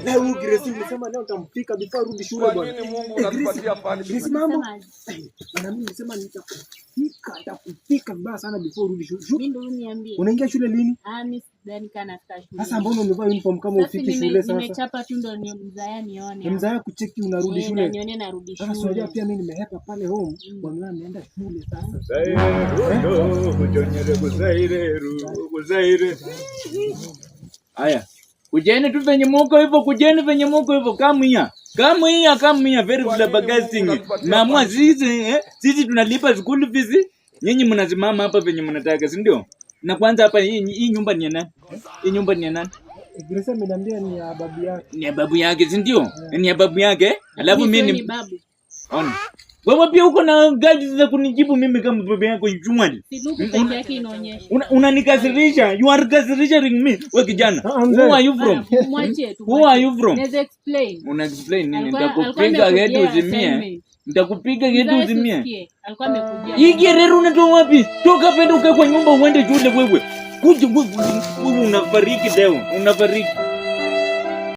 Leo Grace nilisema leo nitamfika before rudi shule bwana. Kwa nini Mungu anatupatia pale? Grace mambo. Na mimi nilisema nitakufika vibaya sana before rudi shule. Mimi ndio niambie. Unaingia shule lini? Mimi sidhani kana nafika shule. Sasa mbona umevaa uniform kama ufiki shule sasa? Nimechapa tu ndio ni mzaya nione. Mzaya kucheki unarudi shule. Nione narudi shule. Sasa unajua pia mimi nimehepa pale home kwa maana naenda shule sasa. Kuzaire. Haya. Kujeni tu venye muko hivyo, kama hiya very flabbergasting. Maamua sisi tunalipa school fees, nyinyi mnasimama hapa venye mnataka, si ndio? Na kwanza hapa hii nyumba ni ya nani? Hii nyumba ni ya nani? Grace ameniambia ni ya babu yake. Ni ya babu yake, si ndio? Ni ya babu yake. Alafu mimi ni babu. Ona. Wewe pia uko na guide za kunijibu mimi kama baba yako Jumali. Siluku peke yake inaonyesha. Unanikasirisha. You are casirishing me. Wewe kijana. Who are you from? Mwache tu. Who are you from? Let's explain. Una explain nini? Nitakupiga geti uzimie. Nitakupiga geti uzimie. Alikuwa amekujia. Hii gerero unatoa wapi? Toka pende ukae kwa nyumba uende shule wewe. Kuja wewe unafariki leo. Unafariki.